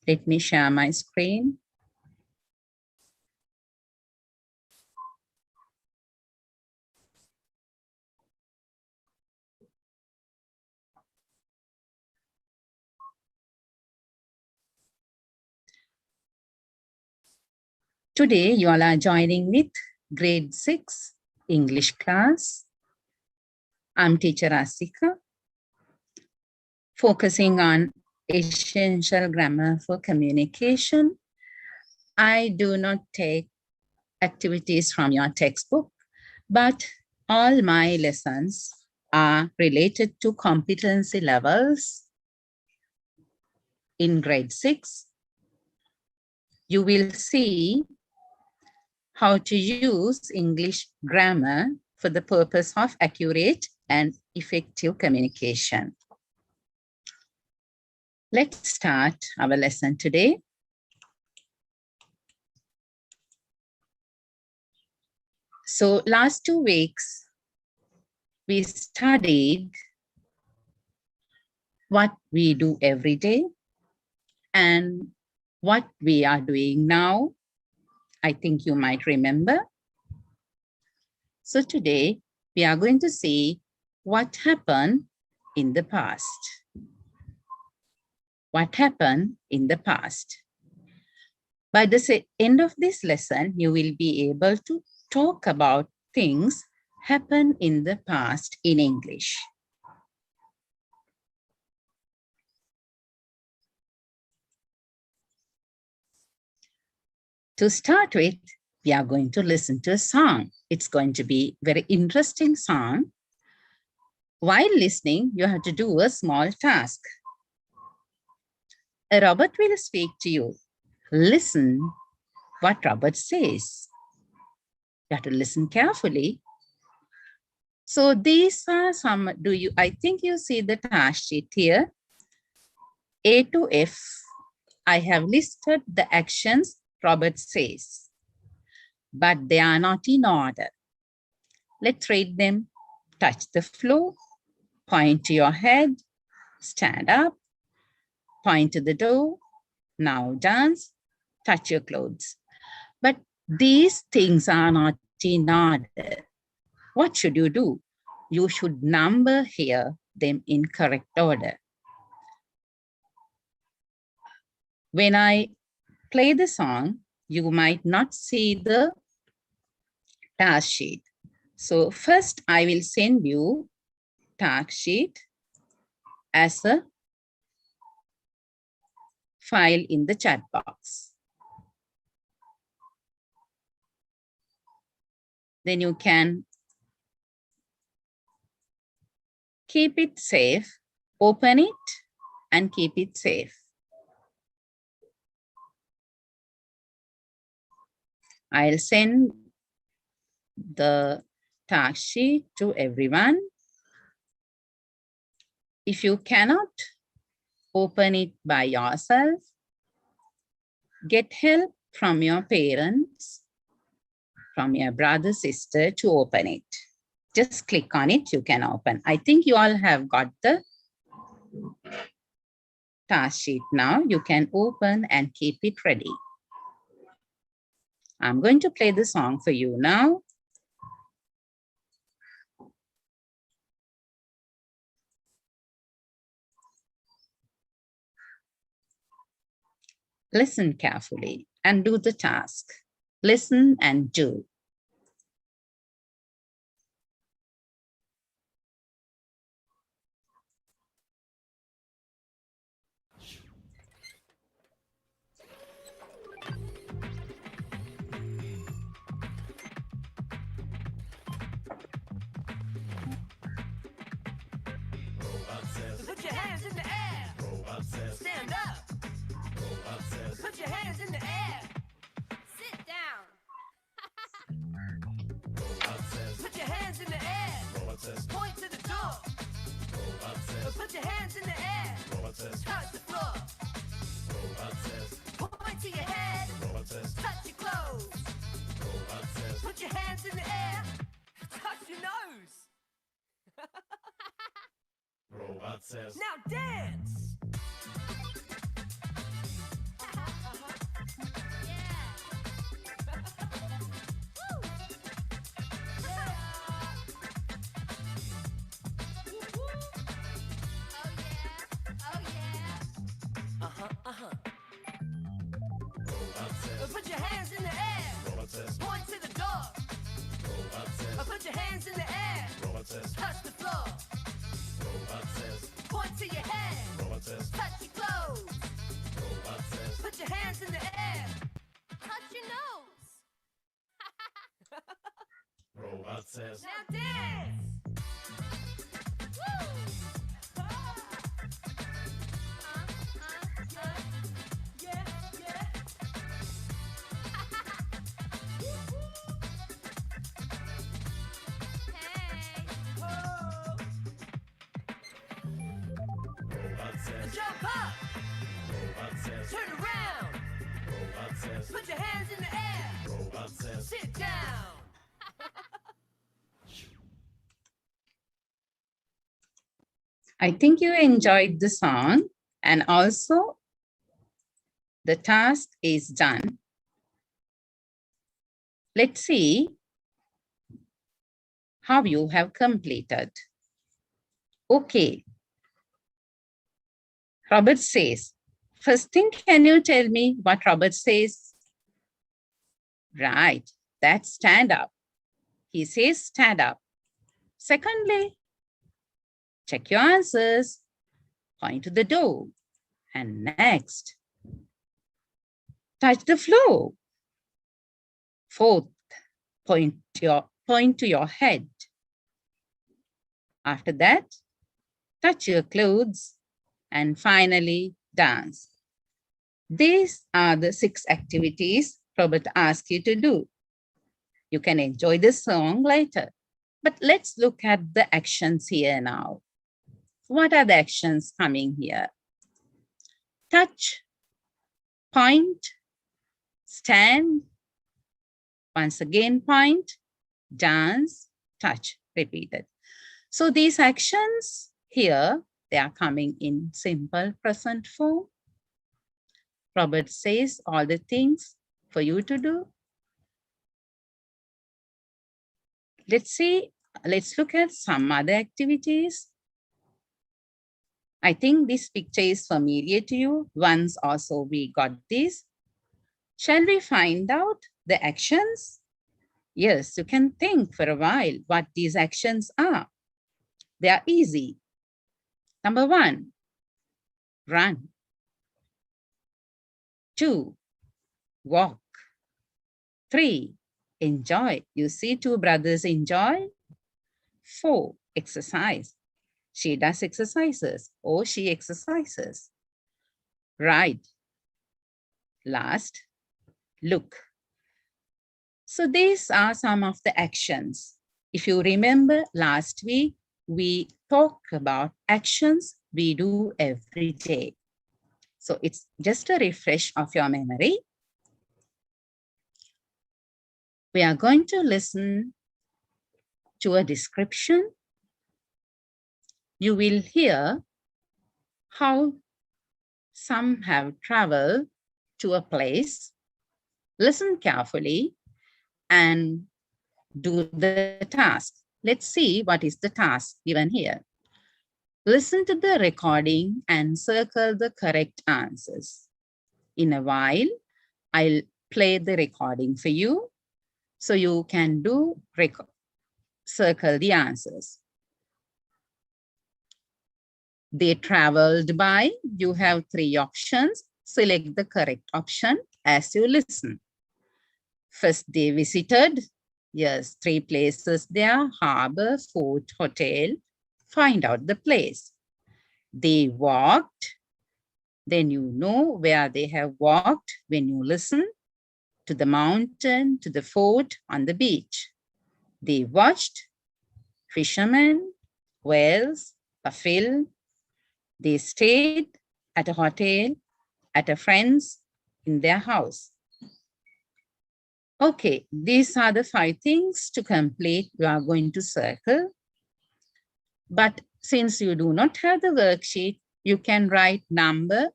Let me share my screen. Today, you all are joining with grade 6 English class. I'm teacher Asika, focusing on essential grammar for communication. I do not take activities from your textbook, but all my lessons are related to competency levels in grade 6. You will see how to use English grammar for the purpose of accurate and effective communication. Let's start our lesson today. So last 2 weeks, we studied what we do every day and what we are doing now. I think you might remember. So today, we are going to see what happened in the past. What happened in the past. By the end of this lesson, you will be able to talk about things happen in the past in English. To start with, we are going to listen to a song. It's going to be a very interesting song. While listening, you have to do a small task. Robert will speak to you. Listen what Robert says. You have to listen carefully. So these are some, I think you see the task sheet here. A to F, I have listed the actions Robert says, but they are not in order. Let's read them. Touch the floor, point to your head, stand up, point to the door, now dance, touch your clothes. But these things are not in order. What should you do? You should number here them in correct order. When I play the song, you might not see the task sheet. So first I will send you task sheet as a file in the chat box. Then you can keep it safe, open it and keep it safe. I'll send the task sheet to everyone. If you cannot open it by yourself, get help from your parents, from your brother, sister to open it. Just click on it, you can open. I think you all have got the task sheet now. You can open and keep it ready. I'm going to play the song for you now. Listen carefully and do the task. Listen and do. Put your hands in the air. Stand up. Put your hands in the air. Sit down. Put your hands in the air. Point to the door. Put your hands in the air. Touch the floor. Point to your head. Touch your clothes. Put your hands in the air. Touch your nose. Robot says. Now dance. Put your hands in the air. Point to the door. Put your hands in the air. Touch the floor. Point to your head. Touch your clothes. Put your hands in the air. Touch your nose. Robot says. Now dance. Woo! Yeah, yeah. Hey. Oh. Robot says. Jump up. Robot says. Turn around. Robot says. Put your hands in the air. Robot says. Sit down. I think you enjoyed the song, and also the task is done. Let's see how you have completed. Okay. Robert says, first thing, can you tell me what Robert says? Right, that's stand up. He says stand up. Secondly, check your answers. Point to the door. And next, touch the floor. Fourth, point to your head. After that, touch your clothes. And finally, dance. These are the 6 activities Robert asked you to do. You can enjoy this song later, but let's look at the actions here now. What are the actions coming here? Touch, point, stand, once again point, dance, touch, repeated. So these actions here, they are coming in simple present form. Robert says all the things for you to do. Let's look at some other activities. I think this picture is familiar to you. Once also we got this. Shall we find out the actions? Yes, you can think for a while what these actions are. They are easy. Number 1, run. 2, walk. 3, enjoy. You see 2 brothers enjoy. 4, exercise. She does exercises or she exercises. Ride. Last, look. So these are some of the actions. If you remember last week, we talked about actions we do every day. So it's just a refresh of your memory. We are going to listen to a description. You will hear how some have traveled to a place. Listen carefully and do the task. Let's see what is the task given here. Listen to the recording and circle the correct answers. In a while, I'll play the recording for you so you can circle the answers. They traveled by, you have 3 options. Select the correct option as you listen. First, they visited. Yes, 3 places there: harbor, fort, hotel. Find out the place. They walked. Then you know where they have walked when you listen. To the mountain, to the fort, on the beach. They watched fishermen, whales, a film. They stayed at a hotel, at a friend's, in their house. Okay, these are the 5 things to complete. You are going to circle. But since you do not have the worksheet, you can write number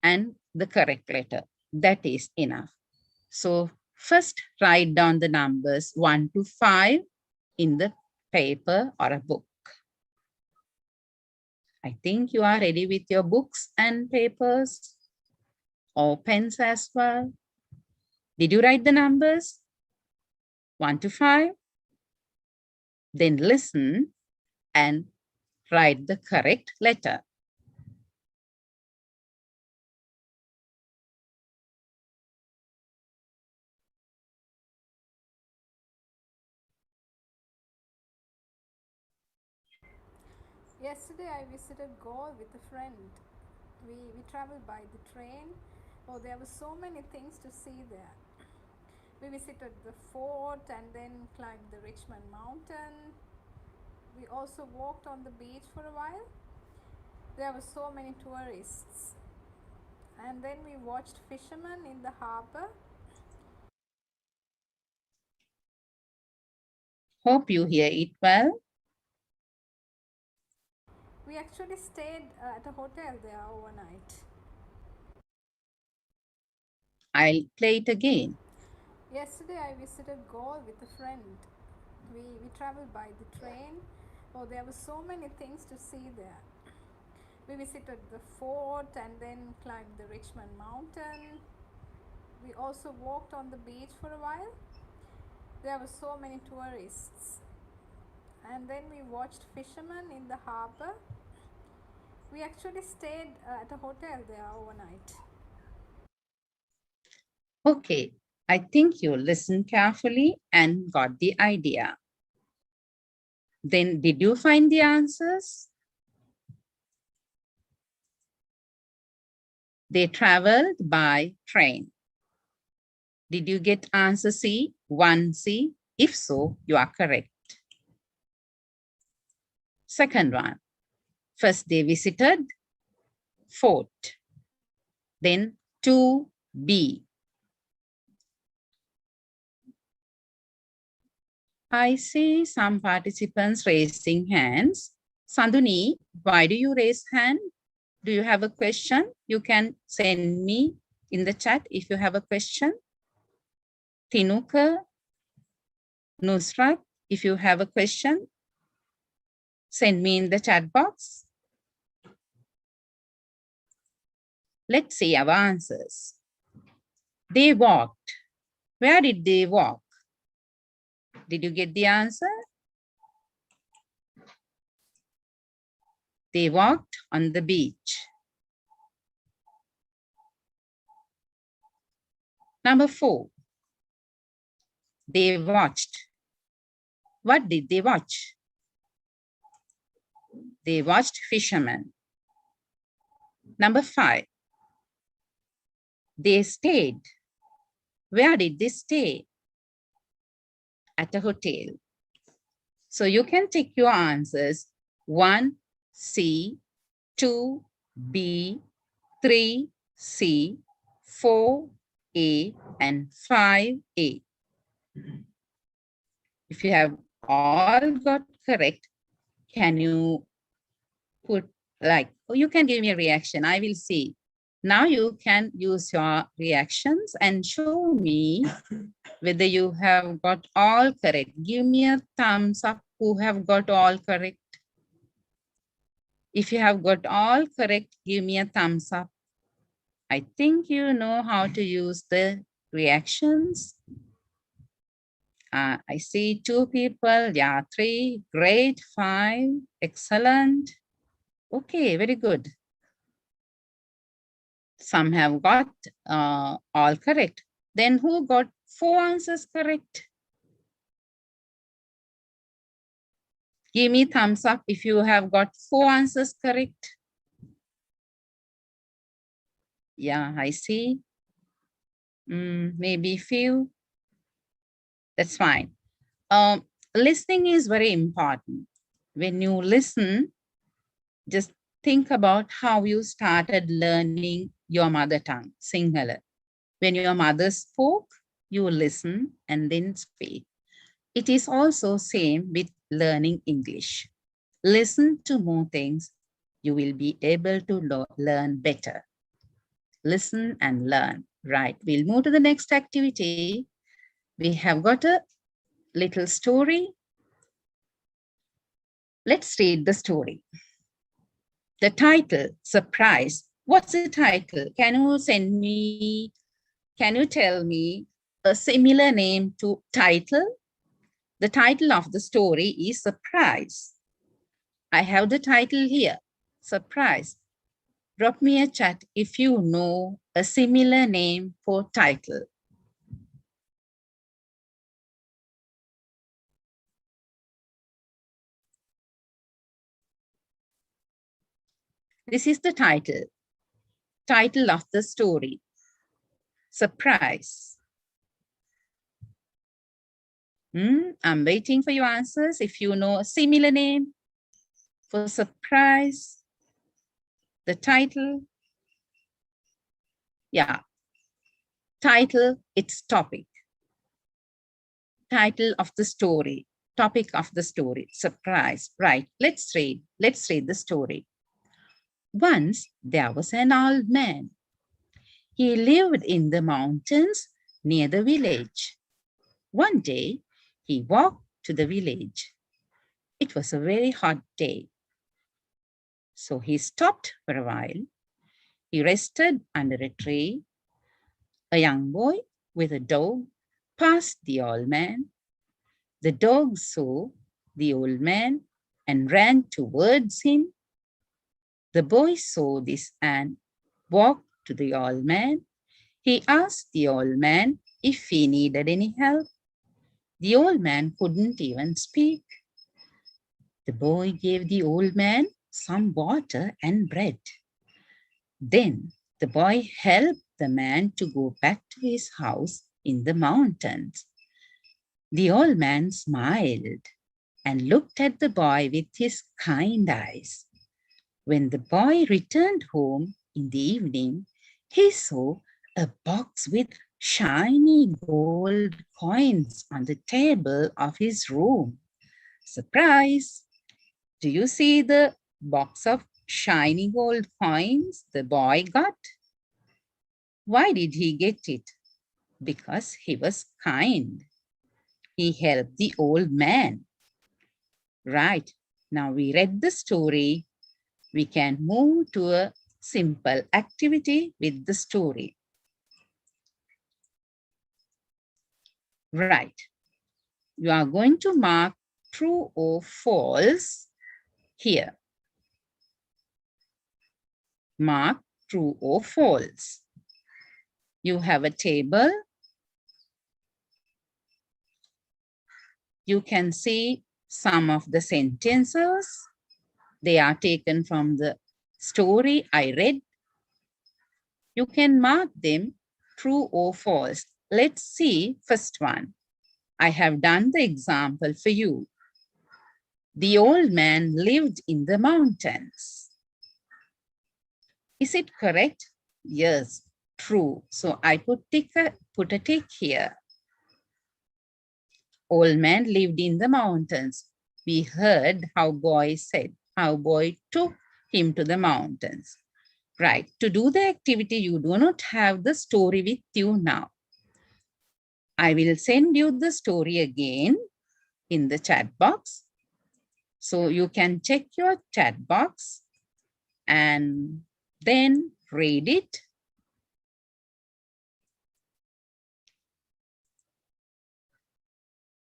and the correct letter. That is enough. So first write down the numbers 1 to 5 in the paper or a book. I think you are ready with your books and papers. or pens as well. Did you write the numbers? 1 to 5? Then listen and write the correct letter. Yesterday I visited Goa with a friend. We traveled by the train. Oh, there were so many things to see there. We visited the fort and then climbed the Richmond Mountain. We also walked on the beach for a while. There were so many tourists. And then we watched fishermen in the harbor. Hope you hear it well. We actually stayed at a hotel there overnight. I'll play it again. Yesterday I visited Goa with a friend. We traveled by the train. Oh, there were so many things to see there. We visited the fort and then climbed the Richmond Mountain. We also walked on the beach for a while. There were so many tourists. And then we watched fishermen in the harbor. We actually stayed at a hotel there overnight. Okay, I think you listened carefully and got the idea. Then did you find the answers? They traveled by train. Did you get answer C, 1C? If so, you are correct. Second one, first they visited fort, then 2B. I see some participants raising hands. Sanduni, why do you raise hand? Do you have a question? You can send me in the chat if you have a question. Tinuka, Nusrat, if you have a question, send me in the chat box. Let's see our answers. They walked. Where did they walk? Did you get the answer? They walked on the beach. Number 4. They watched. What did they watch? They watched fishermen. Number 5. They stayed. Where did they stay? At a hotel. So you can take your answers 1C, 2B, 3C, 4A, and 5A. If you have all got correct, can you put like, oh, you can give me a reaction. I will see. Now you can use your reactions and show me whether you have got all correct. Give me a thumbs up who have got all correct. If you have got all correct, give me a thumbs up. I think you know how to use the reactions. I see 2 people. Yeah, 3. Great. 5. Excellent. Okay, very good. Some have got all correct. Then who got 4 answers correct? Give me thumbs up if you have got 4 answers correct. Yeah, I see. Maybe few. That's fine. Listening is very important. When you listen, just think about how you started learning your mother tongue, Sinhala. When your mother spoke, you listen and then speak. It is also same with learning English. Listen to more things, you will be able to learn better. Listen and learn. Right, we'll move to the next activity. We have got a little story. Let's read the story. The title, Surprise, What's the title? Can you tell me a similar name to title? The title of the story is Surprise. I have the title here, Surprise. Drop me a chat if you know a similar name for title. This is the title of the story, Surprise. I'm waiting for your answers. If you know a similar name for surprise, the title, yeah, title, its topic. Title of the story, topic of the story, surprise. Right, let's read the story. Once there was an old man. He lived in the mountains near the village. One day, he walked to the village. It was a very hot day. So he stopped for a while. He rested under a tree. A young boy with a dog passed the old man. The dog saw the old man and ran towards him. The boy saw this and walked to the old man. He asked the old man if he needed any help. The old man couldn't even speak. The boy gave the old man some water and bread. Then the boy helped the man to go back to his house in the mountains. The old man smiled and looked at the boy with his kind eyes. When the boy returned home in the evening, he saw a box with shiny gold coins on the table of his room. Surprise! Do you see the box of shiny gold coins the boy got? Why did he get it? Because he was kind. He helped the old man. Right, now we read the story. We can move to a simple activity with the story. Right, you are going to mark true or false here. Mark true or false. You have a table. You can see some of the sentences. They are taken from the story I read. You can mark them true or false. Let's see first one. I have done the example for you. The old man lived in the mountains. Is it correct? Yes, true. So I put a tick here. Old man lived in the mountains. We heard how boy took him to the mountains. Right, to do the activity, you do not have the story with you now. I will send you the story again in the chat box. So you can check your chat box and then read it.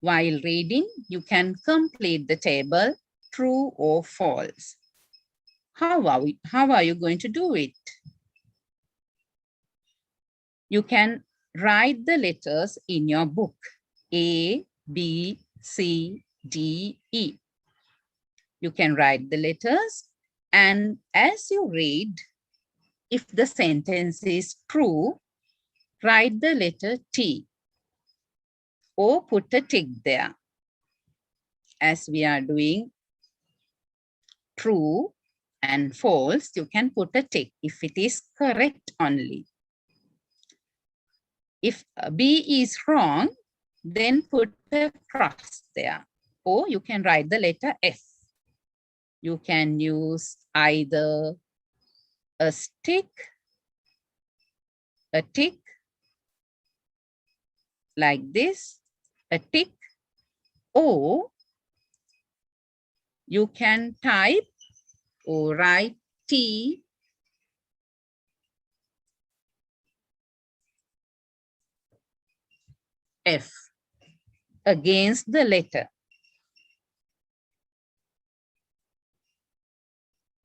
While reading, you can complete the table, true or false. How are you going to do it? You can write the letters in your book, A, B, C, D, E. You can write the letters, and as you read, if the sentence is true, write the letter T or put a tick there. As we are doing true and false, you can put a tick if it is correct only. If B is wrong, then put a cross there, or you can write the letter F. You can use either a stick, a tick, like this, a tick, or you can type or write T F against the letter.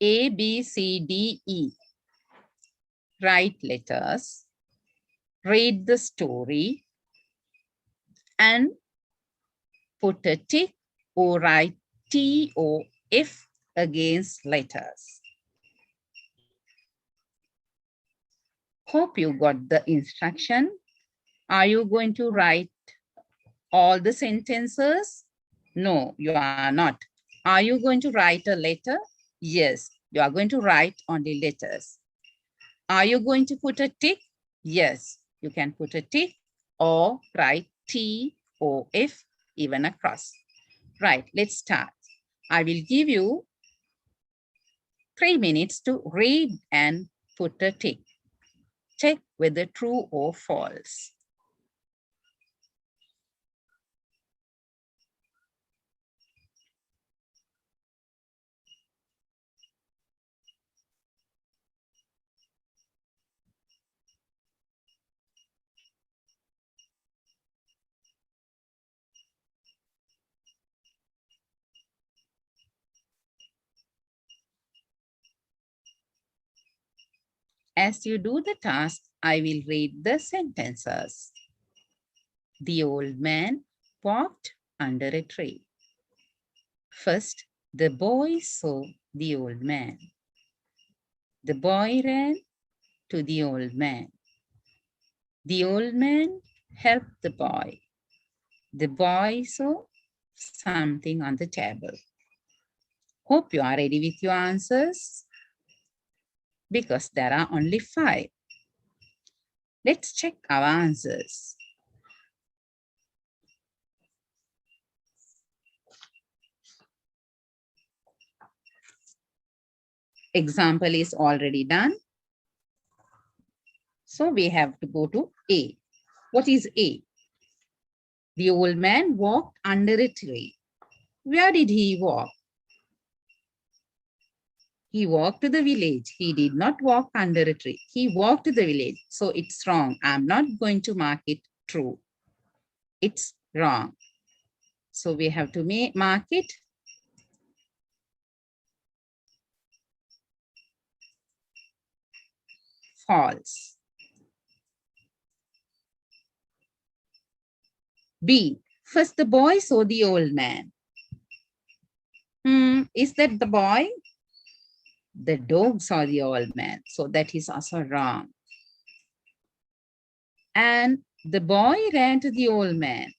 A, B, C, D, E. Write letters, read the story, and put a tick or write T or F against letters. Hope you got the instruction. Are you going to write all the sentences? No, you are not. Are you going to write a letter? Yes, you are going to write only letters. Are you going to put a tick? Yes, you can put a tick or write T or F even across. Right, let's start. I will give you 3 minutes to read and put a tick. Check whether true or false. As you do the task, I will read the sentences. The old man walked under a tree. First, the boy saw the old man. The boy ran to the old man. The old man helped the boy. The boy saw something on the table. Hope you are ready with your answers, because there are only 5. Let's check our answers. Example is already done. So we have to go to A. What is A? The old man walked under a tree. Where did he walk? He walked to the village. He did not walk under a tree. He walked to the village. So it's wrong. I'm not going to mark it true. It's wrong. So we have to mark it false. B. First, the boy saw the old man. Is that the boy? The dog saw the old man. So that is also wrong. And the boy ran to the old man.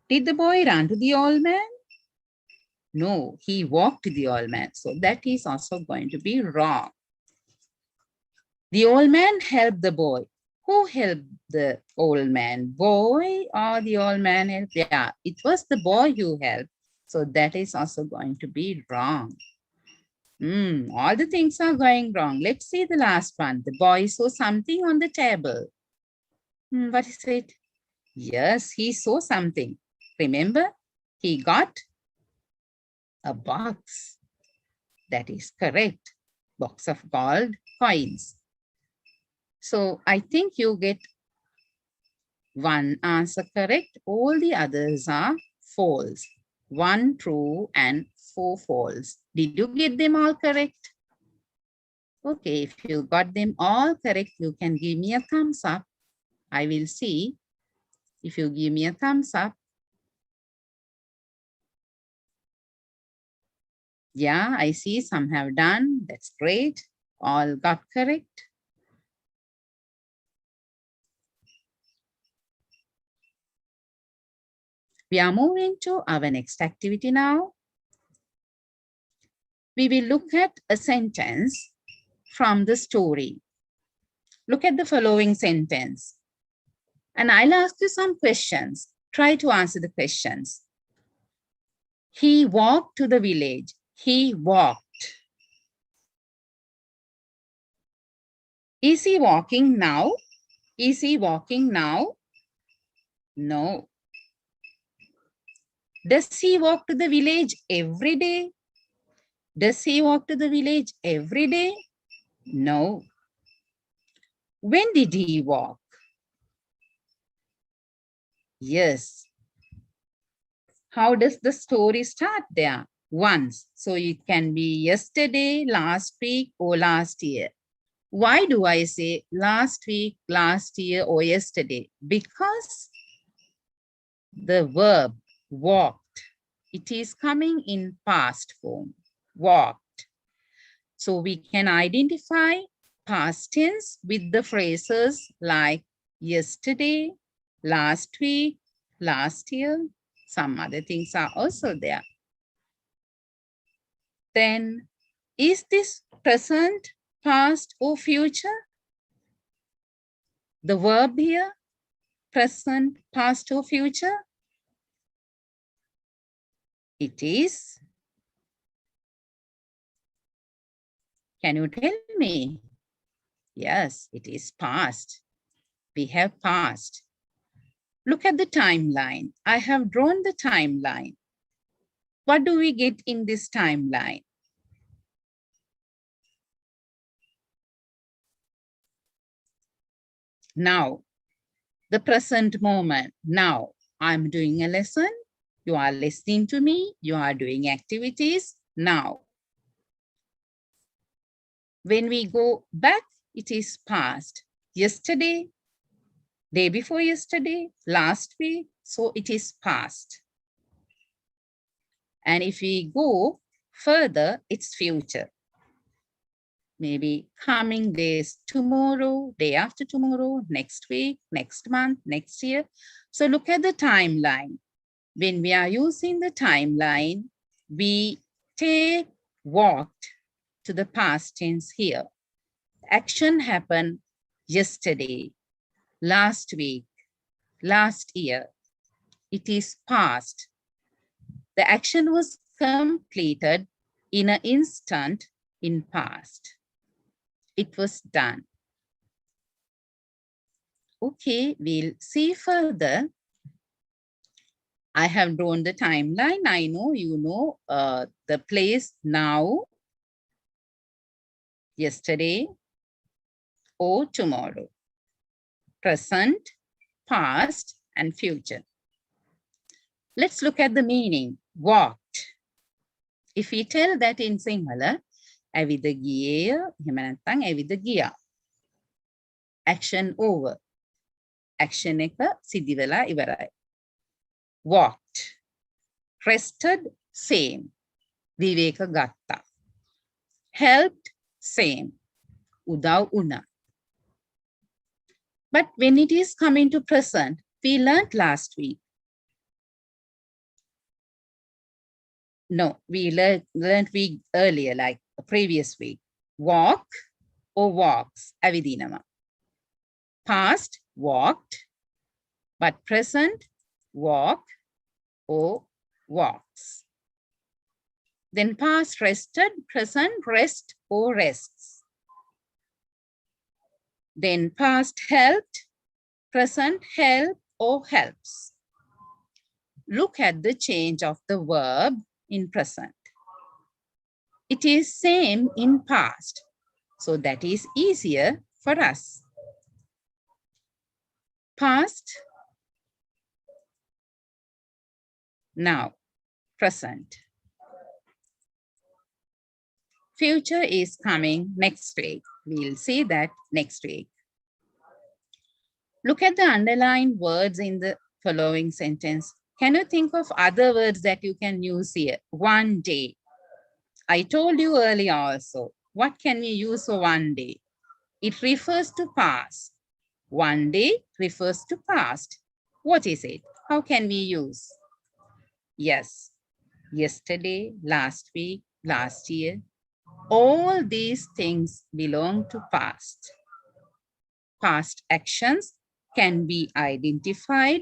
Did the boy run to the old man? No, he walked to the old man. So that is also going to be wrong. The old man helped the boy. Who helped the old man? Boy or the old man helped? Yeah, it was the boy who helped. So that is also going to be wrong. All the things are going wrong. Let's see the last one. The boy saw something on the table. What is it? Yes, he saw something. Remember, he got a box. That is correct. Box of gold coins. So I think you get 1 answer correct. All the others are false. 1 true and 4 false. Did you get them all correct? Okay, if you got them all correct, you can give me a thumbs up. I will see if you give me a thumbs up. Yeah, I see some have done. That's great. All got correct. We are moving to our next activity now. We will look at a sentence from the story. Look at the following sentence. And I'll ask you some questions. Try to answer the questions. He walked to the village. He walked. Is he walking now? Is he walking now? No. Does he walk to the village every day? Does he walk to the village every day? No. When did he walk? Yes. How does the story start there? Once. So it can be yesterday, last week, or last year. Why do I say last week, last year, or yesterday? Because the verb walked, it is coming in past form, walked. So we can identify past tense with the phrases like yesterday, last week, last year. Some other things are also there. Then, is this present, past, or future? The verb here, present, past, or future? It is. Can you tell me? Yes, it is past. We have past. Look at the timeline. I have drawn the timeline. What do we get in this timeline? Now, the present moment. Now, I'm doing a lesson. You are listening to me. You are doing activities. Now, when we go back, it is past. Yesterday, day before yesterday, last week. So it is past. And if we go further, it's future. Maybe coming days, tomorrow, day after tomorrow, next week, next month, next year. So look at the timeline. When we are using the timeline, we take walked to the past tense here. Action happened yesterday, last week, last year. It is past. The action was completed in an instant in past. It was done. Okay, we'll see further. I have drawn the timeline. I know you know the place now, yesterday, or tomorrow. Present, past, and future. Let's look at the meaning. Walked. If we tell that in Sinhala, ඇවිද ගියේය, එහෙම නැත්නම් ඇවිද ගියා. Action over. Action එක සිදි වෙලා ඉවරයි. Walked. Rested, same. විවේක ගත්තා. Helped, same. උදව් වුණා. But when it is coming to present, we learned last week. No, we learned week earlier, like the previous week. Walk or walks, ඇවිදිනවා. Past, walked, but present, walk or walks. Then past, rested, present, rest or rests. Then past, helped, present, help or helps. Look at the change of the verb in present. It is same in past, so that is easier for us. Past, now, present. Future is coming next week. We'll see that next week. Look at the underlined words in the following sentence. Can you think of other words that you can use here? One day. I told you earlier also. What can we use for one day? It refers to past. One day refers to past. What is it? How can we use? Yes. Yesterday, last week, last year. All these things belong to past. Past actions can be identified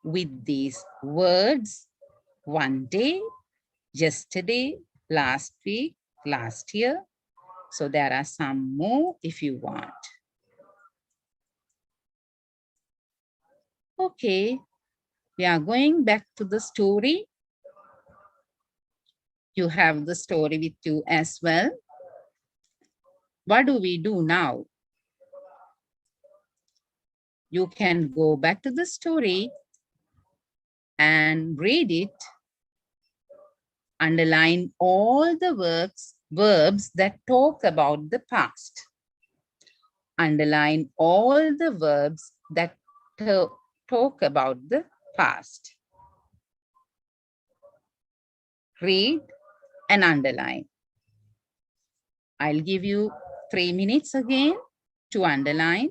with these words: one day, yesterday, last week, last year. So there are some more if you want. Okay, we are going back to the story. You have the story with you as well. What do we do now? You can go back to the story and read it. Underline all the verbs that talk about the past. Underline all the verbs that talk about the past. Read and underline. I'll give you 3 minutes again to underline.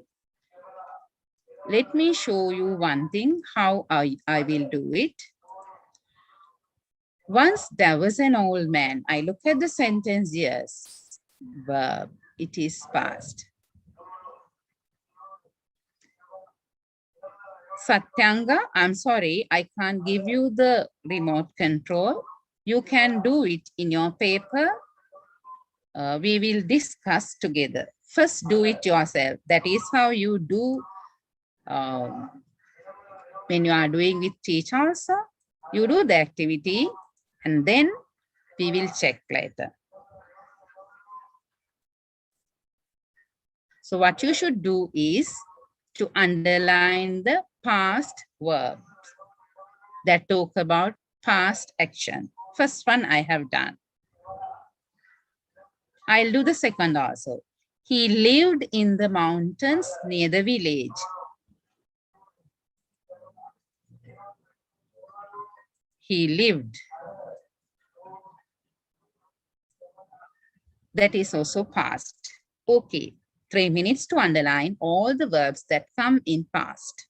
Let me show you one thing, how I will do it. Once there was an old man. I look at the sentence, yes, verb, it is past. Satyanga, I'm sorry, I can't give you the remote control. You can do it in your paper. We will discuss together. First, do it yourself. That is how you do when you are doing with teacher also. You do the activity and then we will check later. So what you should do is to underline the past verbs that talk about past action. First one I have done. I'll do the second also. He lived in the mountains near the village. He lived. That is also past. Okay, 3 minutes to underline all the verbs that come in past.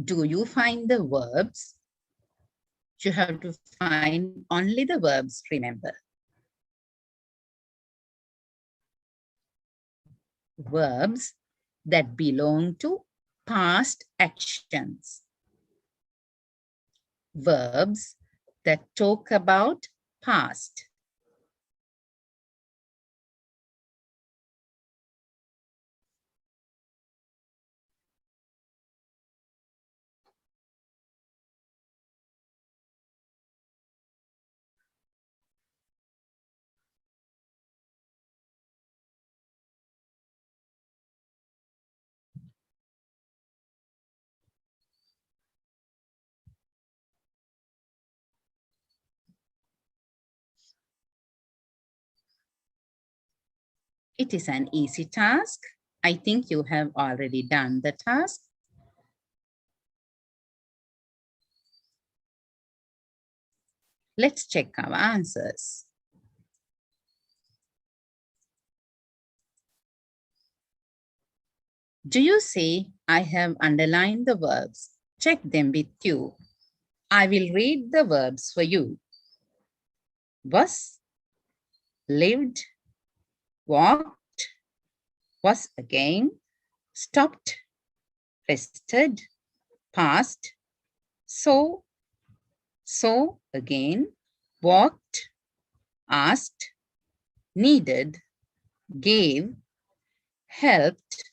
Do you find the verbs? You have to find only the verbs, remember. Verbs that belong to past actions. Verbs that talk about past. It is an easy task. I think you have already done the task. Let's check our answers. Do you see I have underlined the verbs? Check them with you. I will read the verbs for you. Was, lived, walked, was again, stopped, rested, passed, saw again, walked, asked, needed, gave, helped,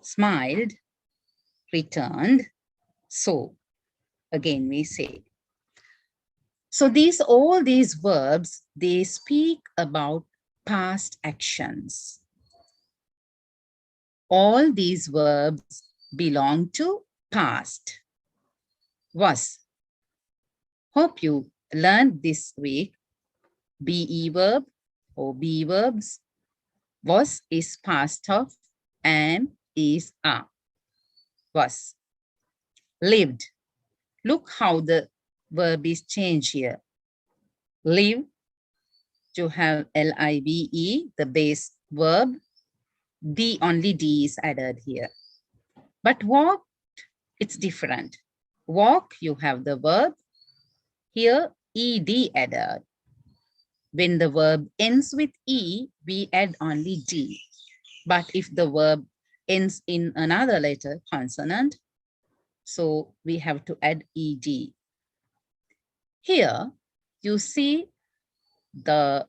smiled, returned, so. Again we say. So all these verbs, they speak about past actions. All these verbs belong to past. Was. Hope you learned this week be verb or be verbs. Was is past of and is are. Was. Lived. Look how the verb is changed here. Live, to have L-I-V-E, the base verb. Only D is added here. But walked, It's different. Walk, you have the verb. Here, ed added. When the verb ends with e, we add only d. But if the verb ends in another letter, consonant, so we have to add ed. Here, you see the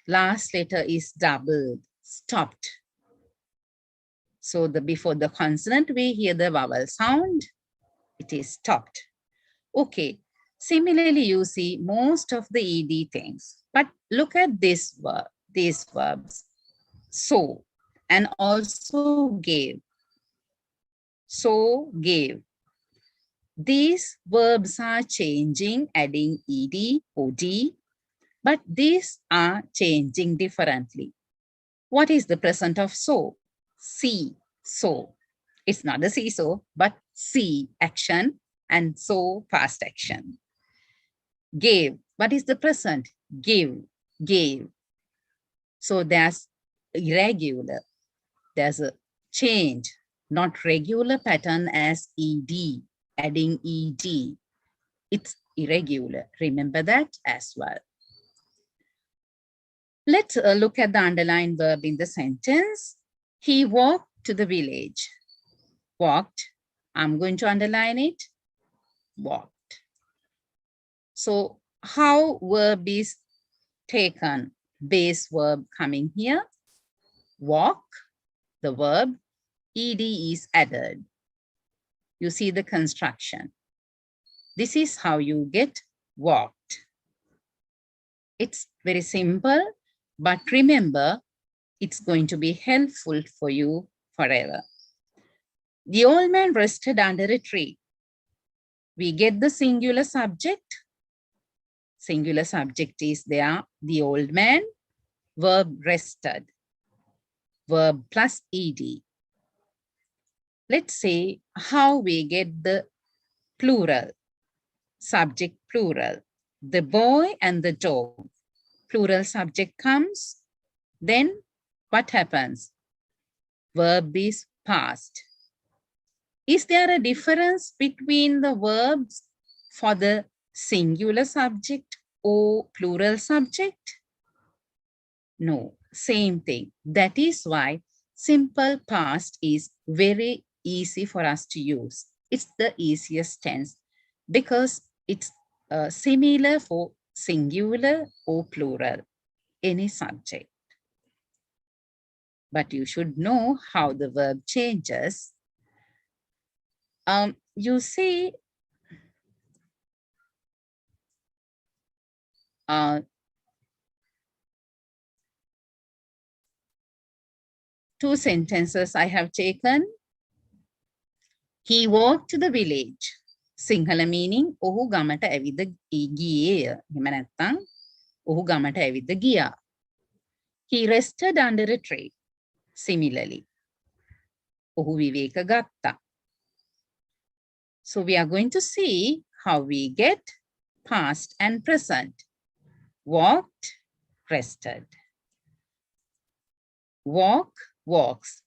last letter is doubled, stopped. So before the consonant, we hear the vowel sound. It is stopped. Okay. Similarly, you see most of the ed things. But look at this verb, these verbs. So and also gave. So gave. These verbs are changing, adding ed, od, but these are changing differently. What is the present of so? See, so. It's not the seesaw, but see, action, and so, past action. Gave. What is the present? Give, gave. So there's irregular. There's a change, not regular pattern as ed, adding ed. It's irregular. Remember that as well. Let's look at the underlined verb in the sentence. He walked to the village. Walked. I'm going to underline it. Walked. So how verb is taken? Base verb coming here. Walk, the verb, ed is added. You see the construction. This is how you get walked. It's very simple, but remember, it's going to be helpful for you forever. The old man rested under a tree. We get the singular subject. Singular subject is there, the old man. Verb rested. Verb plus ed. Let's say how we get the plural. Subject plural. The boy and the dog. Plural subject comes. Then what happens? Verb is past. Is there a difference between the verbs for the singular subject or plural subject? No, same thing. That is why simple past is very easy for us to use. It's the easiest tense because it's similar for singular or plural, any subject. But you should know how the verb changes. You see, two sentences I have taken. He walked to the village. Sinhala meaning, ඔහු ගමට ඇවිද ගියේය. එහෙම නැත්නම් ඔහු ගමට ඇවිද ගියා. He rested under a tree. Similarly, ඔහු විවේක ගත්තා. So we are going to see how we get past and present. Walked, rested. Walk, walks.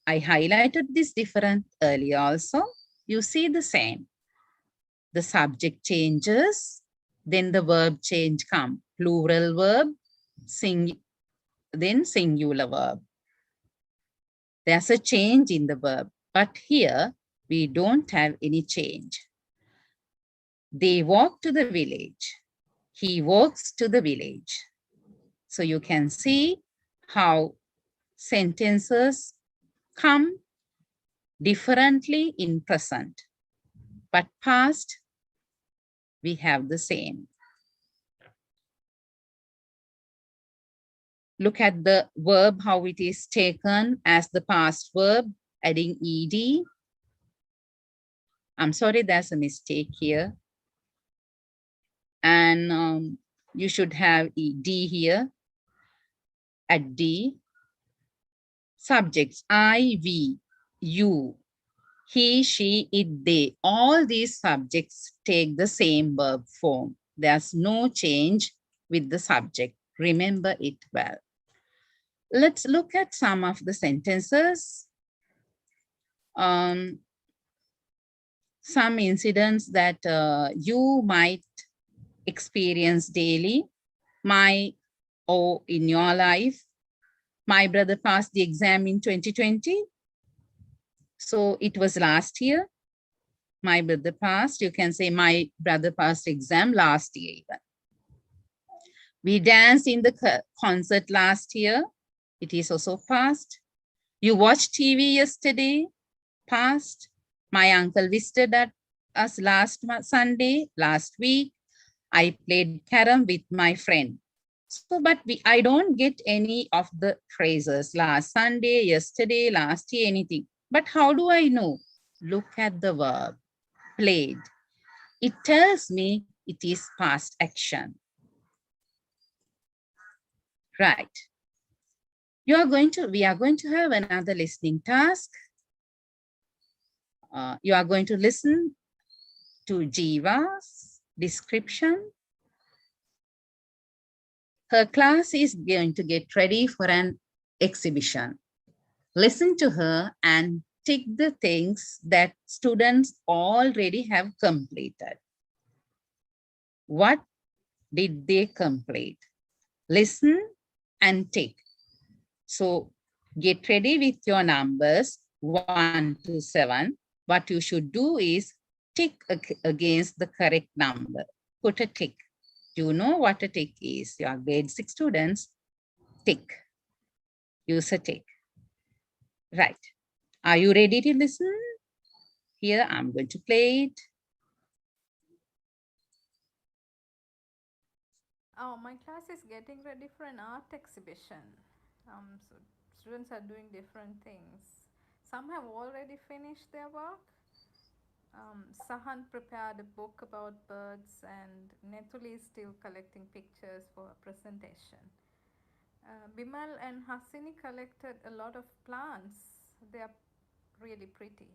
I highlighted this different earlier also. You see the same. The subject changes, then the verb change come. Plural verb, then singular verb. There's a change in the verb, but here we don't have any change. They walk to the village. He walks to the village. So you can see how sentences come differently in present, but past, we have the same. Look at the verb, how it is taken as the past verb, adding ed. I'm sorry, there's a mistake here. And you should have ed here, add d. Subjects, I, we, you, he, she, it, they. All these subjects take the same verb form. There's no change with the subject. Remember it well. Let's look at some of the sentences. some incidents that you might experience daily, or in your life. My brother passed the exam in 2020. So it was last year. My brother passed. You can say my brother passed exam last year even. We danced in the concert last year. It is also past. You watched TV yesterday, past. My uncle visited us last Sunday, last week. I played carom with my friend. So, but I don't get any of the phrases last Sunday, yesterday, last year, anything. But how do I know? Look at the verb, played. It tells me it is past action. Right. We are going to have another listening task. You are going to listen to Jiva's description. Her class is going to get ready for an exhibition. Listen to her and tick the things that students already have completed. What did they complete? Listen and tick. So get ready with your numbers 1 to 7. What you should do is tick against the correct number. Put a tick. You know what a tick is. Your grade 6 students, tick. Use a tick. Right. Are you ready to listen? Here, I'm going to play it. Oh, my class is getting ready for an art exhibition. So students are doing different things. Some have already finished their work. Sahan prepared a book about birds, and Netuli is still collecting pictures for a presentation. Bimal and Hasini collected a lot of plants. They are really pretty.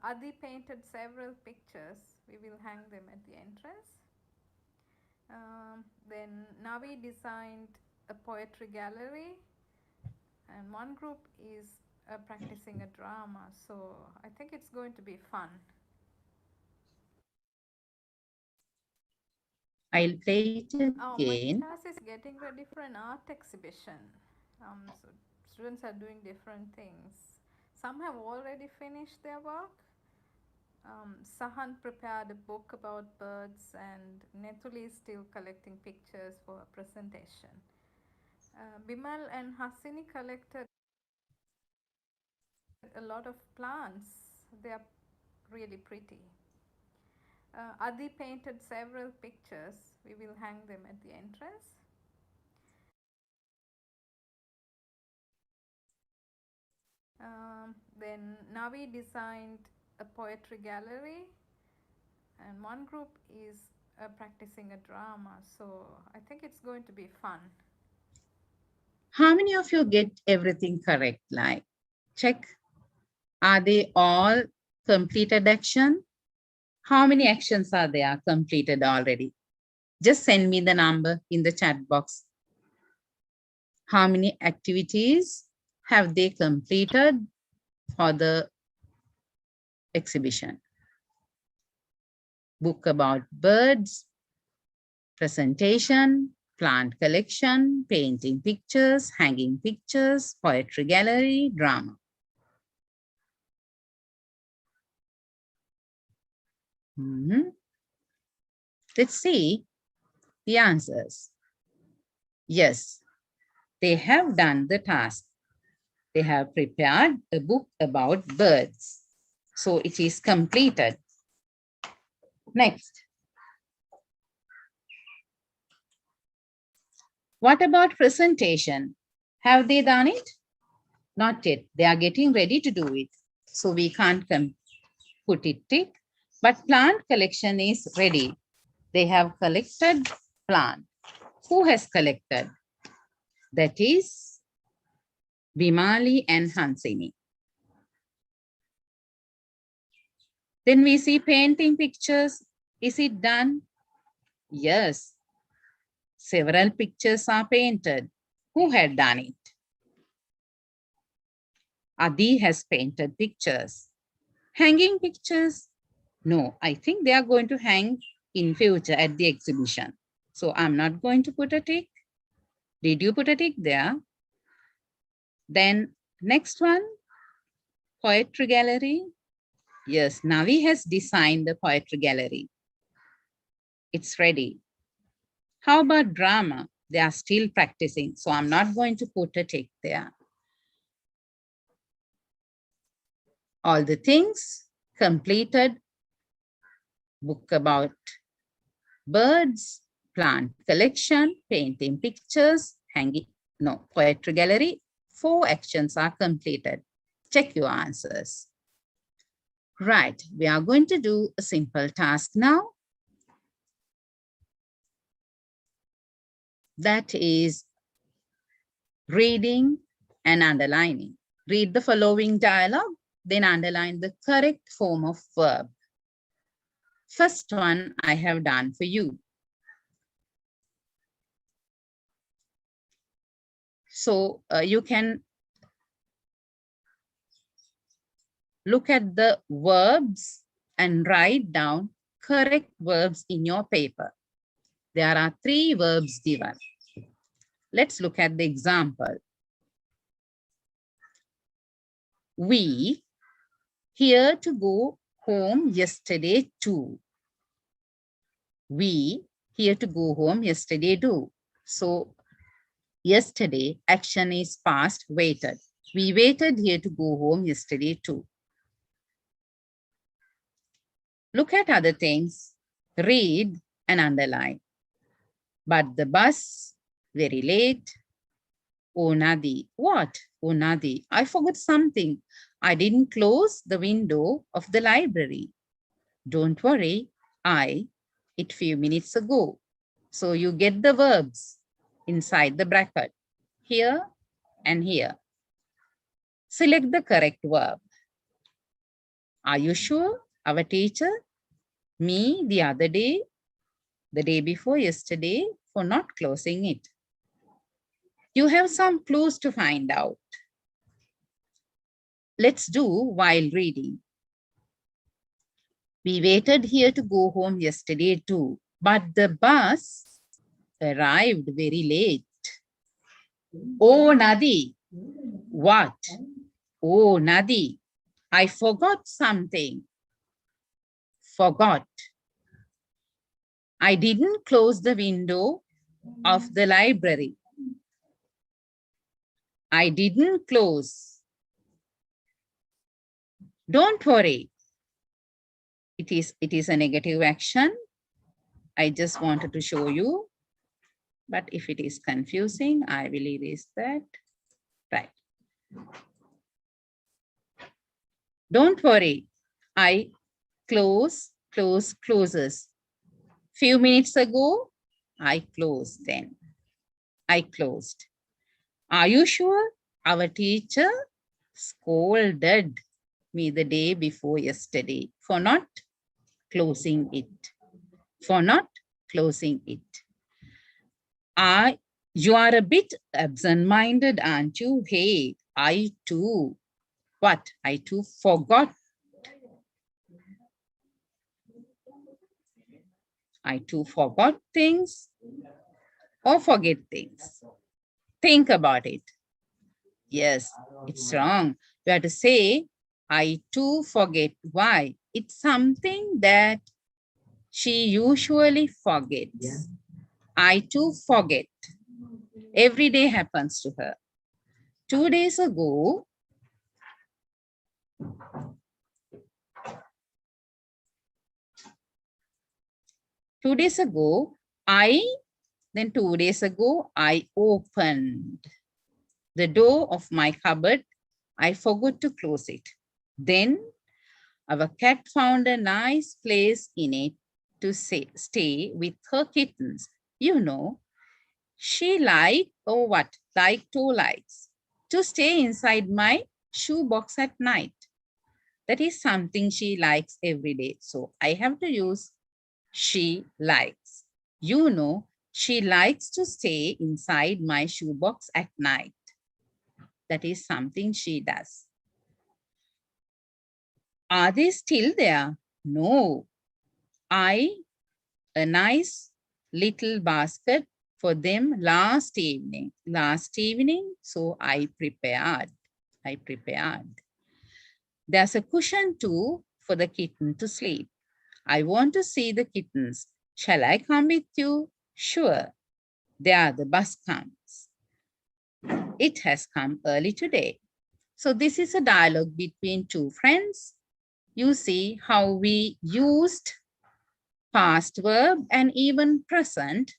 Adi painted several pictures. We will hang them at the entrance. Then Navi designed a poetry gallery, and one group is practicing a drama. So I think it's going to be fun. I'll play it Oh, my again. class is getting ready for an art exhibition. So students are doing different things. Some have already finished their work. Sahan prepared a book about birds, and Netuli is still collecting pictures for a presentation. Bimal and Hasini collected a lot of plants. They are really pretty. Adi painted several pictures. We will hang them at the entrance. Then Navi designed a poetry gallery, and one group is practicing a drama. So I think it's going to be fun. How many of you get everything correct? Like, check. Are they all completed action? How many actions are there completed already? Just send me the number in the chat box. How many activities have they completed for the exhibition? Book about birds, presentation, plant collection, painting pictures, hanging pictures, poetry gallery, drama. Let's see the answers. Yes, they have done the task. They have prepared a book about birds. So it is completed. Next. What about presentation? Have they done it? Not yet. They are getting ready to do it. So we can't put it tick. But plant collection is ready. They have collected plant. Who has collected? That is Bimali and Hansini. Then we see painting pictures. Is it done? Yes. Several pictures are painted. Who had done it? Adi has painted pictures. Hanging pictures? No, I think they are going to hang in future at the exhibition. So I'm not going to put a tick. Did you put a tick there? Then next one, poetry gallery. Yes, Navi has designed the poetry gallery. It's ready. How about drama? They are still practicing, so I'm not going to put a tick there. All the things completed. Book about birds, plant collection, painting pictures, hanging, no, poetry gallery. 4 actions are completed. Check your answers. Right, we are going to do a simple task now. That is reading and underlining. Read the following dialogue, then underline the correct form of verb. First one I have done for you. So you can look at the verbs and write down correct verbs in your paper. There are 3 verbs given. Let's look at the example. We here to go home yesterday too. We here to go home yesterday too. So yesterday action is past, waited. We waited here to go home yesterday too. Look at other things, read and underline. But the bus, very late. Oh Nadi, what? Oh Nadi, I forgot something. I didn't close the window of the library. Don't worry, it few minutes ago. So you get the verbs inside the bracket, here and here. Select the correct verb. Are you sure? Our teacher, me the other day, the day before yesterday, for not closing it. You have some clues to find out. Let's do while reading. We waited here to go home yesterday too, but the bus arrived very late. Oh, Nadi. What? Oh, Nadi, I forgot something. Forgot. I didn't close the window of the library. I didn't close. Don't worry. It is a negative action. I just wanted to show you. But if it is confusing, I will erase that. Right. Don't worry. I closes. Few minutes ago, I closed then. I closed. Are you sure? Our teacher scolded me the day before yesterday for not closing it. For not closing it. You are a bit absent-minded, aren't you? Hey, I too. What? I too forgot. I too forgot things or forget things. Think about it. Yes, it's wrong. You have to say, I too forget. Why? It's something that she usually forgets. I too forget. Every day happens to her. 2 days ago, then 2 days ago, I opened the door of my cupboard. I forgot to close it. Then our cat found a nice place in it to stay with her kittens. You know, she likes to stay inside my shoebox at night. That is something she likes every day. So I have to use she likes. You know, she likes to stay inside my shoebox at night. That is something she does. Are they still there? No. A nice little basket for them last evening. Last evening, so I prepared. There's a cushion too for the kitten to sleep. I want to see the kittens. Shall I come with you? Sure. There the bus comes. It has come early today. So this is a dialogue between two friends. You see how we used past verb and even present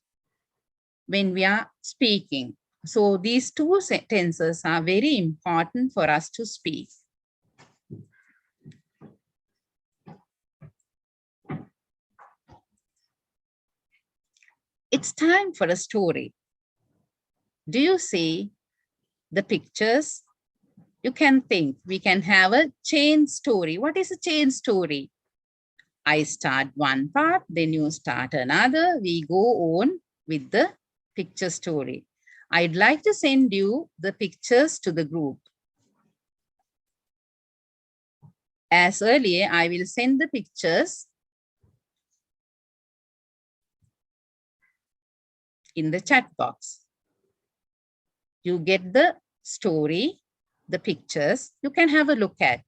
when we are speaking. So these two tenses are very important for us to speak. It's time for a story. Do you see the pictures? You can think we can have a chain story. What is a chain story? I start one part, then you start another. We go on with the picture story. I'd like to send you the pictures to the group. As earlier, I will send the pictures in the chat box. You get the story, the pictures, you can have a look at.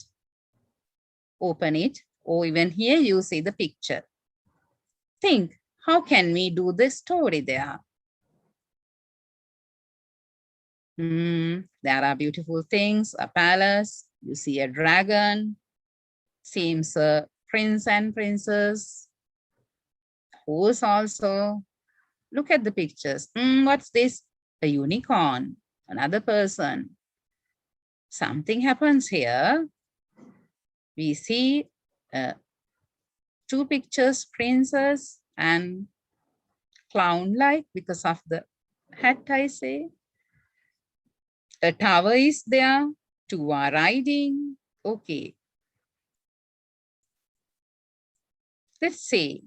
Open it, or even here you see the picture. Think, how can we do the story there? There are beautiful things, a palace, you see a dragon, seems a prince and princess, horse also. Look at the pictures. What's this? A unicorn, another person. Something happens here. We see two pictures, princess and clown-like because of the hat, I say. A tower is there, two are riding. Okay. Let's see.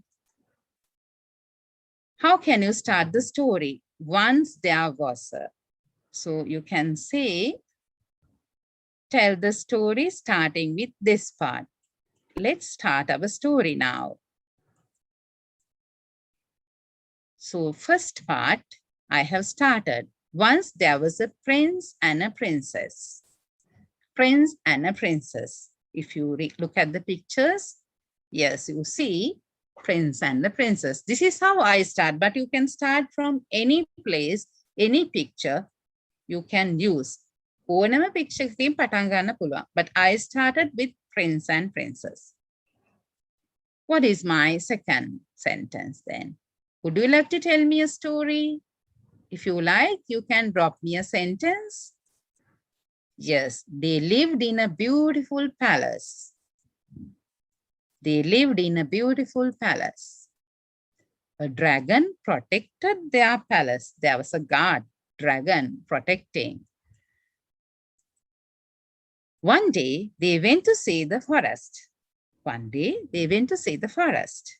How can you start the story? Once there was a. So you can say, tell the story starting with this part. Let's start our story now. So first part, I have started. Once there was a prince and a princess. Prince and a princess. If you look at the pictures, yes, you see prince and the princess. This is how I start, but you can start from any place, any picture you can use. ඕනම picture එකකින් පටන් ගන්න පුළුවන්. But I started with prince and princess. What is my second sentence then? Would you like to tell me a story? If you like, you can drop me a sentence. Yes, they lived in a beautiful palace. They lived in a beautiful palace. A dragon protected their palace. There was a guard, dragon protecting. One day, they went to see the forest. One day, they went to see the forest.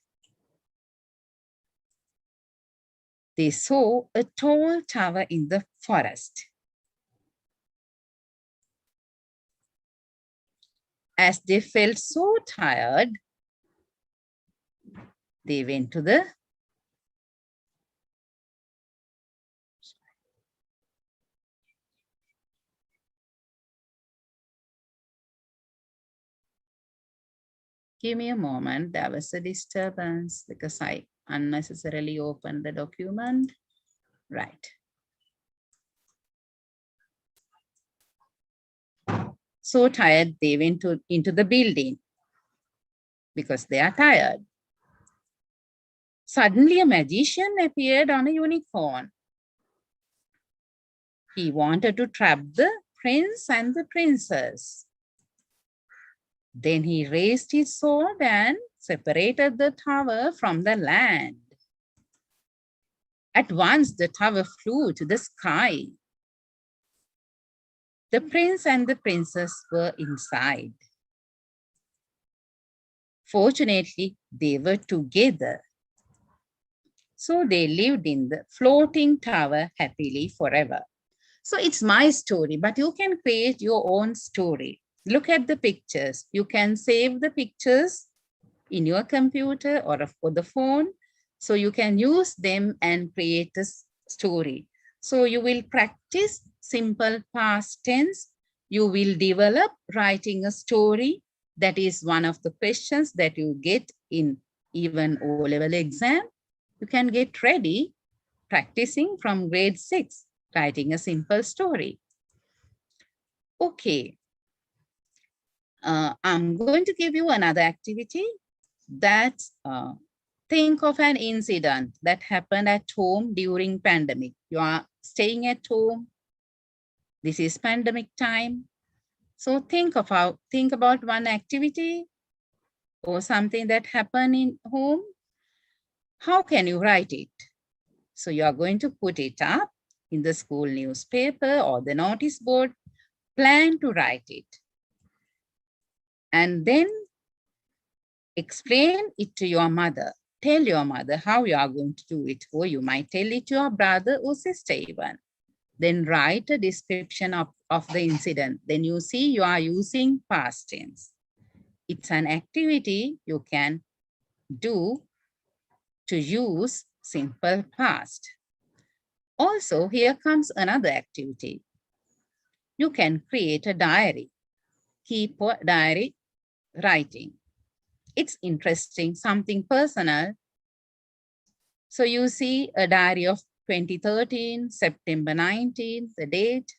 They saw a tall tower in the forest. As they felt so tired, they went to the Give me a moment. There was a disturbance because I unnecessarily opened the document. Right. So tired, they went into the building because they are tired. Suddenly, a magician appeared on a unicorn. He wanted to trap the prince and the princess. Then he raised his sword and separated the tower from the land. At once, the tower flew to the sky. The prince and the princess were inside. Fortunately, they were together. So they lived in the floating tower happily forever. So it's my story, but you can create your own story. Look at the pictures. You can save the pictures in your computer or for the phone. So you can use them and create a story. So you will practice simple past tense. You will develop writing a story. That is one of the questions that you get in even O-level exam. You can get ready practicing from grade 6, writing a simple story. Okay. I'm going to give you another activity. That's think of an incident that happened at home during pandemic. You are staying at home. This is pandemic time. So think about one activity or something that happened in home. How can you write it? So you are going to put it up in the school newspaper or the notice board. Plan to write it. And then explain it to your mother. Tell your mother how you are going to do it, or you might tell it to your brother or sister even. Then write a description of the incident. Then you see you are using past tense. It's an activity you can do to use simple past. Also, here comes another activity. You can create a diary. Keep a diary writing. It's interesting, something personal. So you see a diary of 2013, September 19th, the date.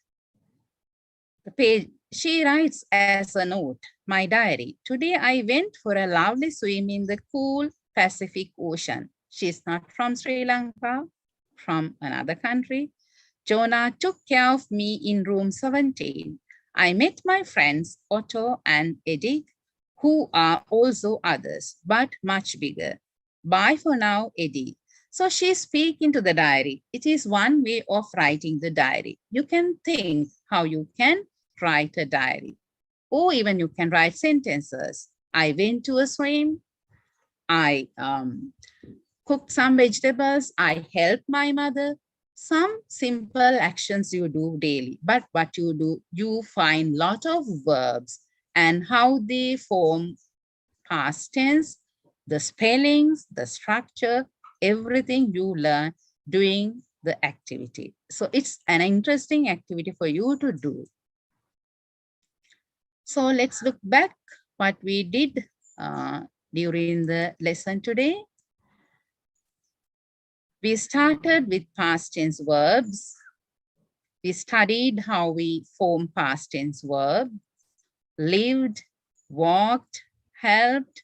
The page, she writes as a note, my diary. Today I went for a lovely swim in the cool Pacific Ocean. She's not from Sri Lanka, from another country. Jonah took care of me in room 17. I met my friends Otto and Eddie, who are also others, but much bigger. Bye for now, Eddie. So she speaks into the diary. It is one way of writing the diary. You can think how you can write a diary. Or even you can write sentences. I went to a swim. I cooked some vegetables. I helped my mother. Some simple actions you do daily. But what you do, you find lot of verbs and how they form past tense, the spellings, the structure, everything you learn doing the activity. So it's an interesting activity for you to do. So let's look back what we did during the lesson today. We started with past tense verbs. We studied how we form past tense verb. Lived, walked, helped.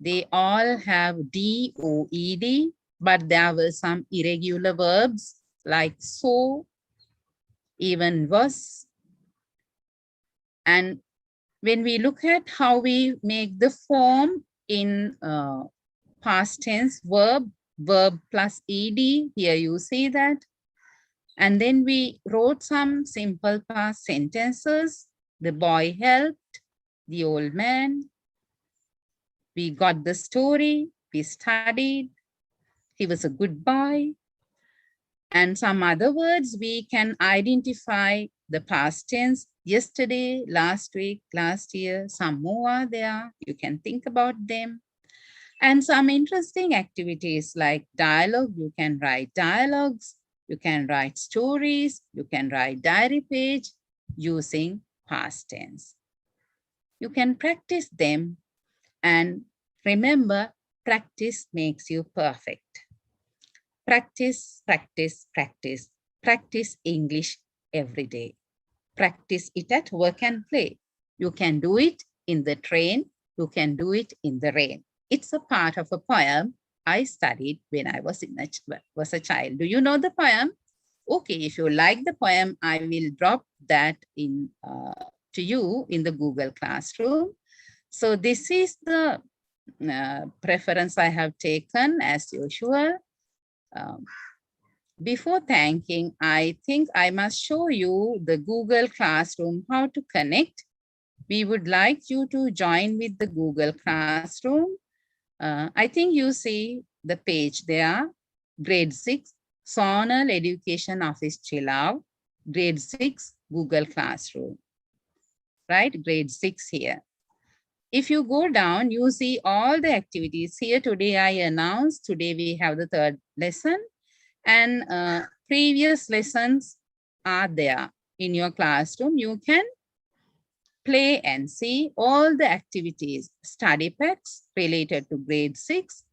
They all have D-O-E-D, but there were some irregular verbs like so, even was. And when we look at how we make the form in past tense verb plus ed, here you see that. And then we wrote some simple past sentences. The boy helped the old man. We got the story, we studied. He was a good boy. And some other words we can identify the past tense. Yesterday, last week, last year, some more are there. You can think about them. And some interesting activities like dialogue. You can write dialogues. You can write stories. You can write diary page using past tense. You can practice them. And remember, practice makes you perfect. Practice, practice, practice. Practice English every day. Practice it at work and play. You can do it in the train. You can do it in the rain. It's a part of a poem I studied when I was a child. Do you know the poem? Okay, if you like the poem, I will drop that in to you in the Google Classroom. So this is the preference I have taken as usual. Before thanking, I think I must show you the Google Classroom, how to connect. We would like you to join with the Google Classroom. I think you see the page there, grade 6, Sonal Education Office Chilaw, grade 6, Google Classroom. right? Grade 6 here. If you go down, you see all the activities here. Today I announced, today we have the third lesson, and previous lessons are there in your classroom. You can play and see all the activities, study packs related to grade 6.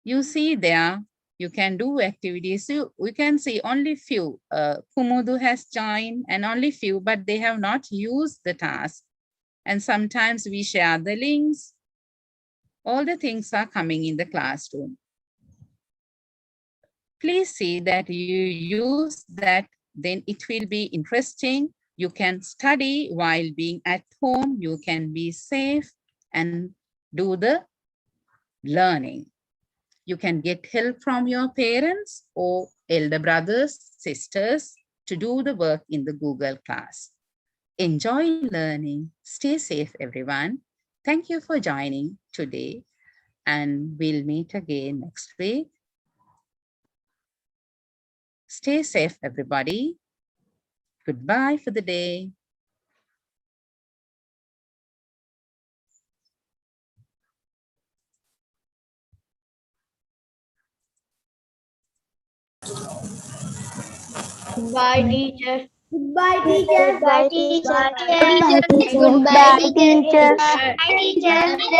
You see there, you can do activities. We can see only few. Kumudu has joined and only few, but they have not used the task. And sometimes we share the links. All the things are coming in the classroom. Please see that you use that, then it will be interesting. You can study while being at home. You can be safe and do the learning. You can get help from your parents or elder brothers, sisters to do the work in the Google class. Enjoy learning. Stay safe, everyone. Thank you for joining today, and we'll meet again next week. Stay safe, everybody. Goodbye for the day. Goodbye, teacher. Goodbye, teacher. Goodbye, teacher. Goodbye, teacher. Goodbye, teacher.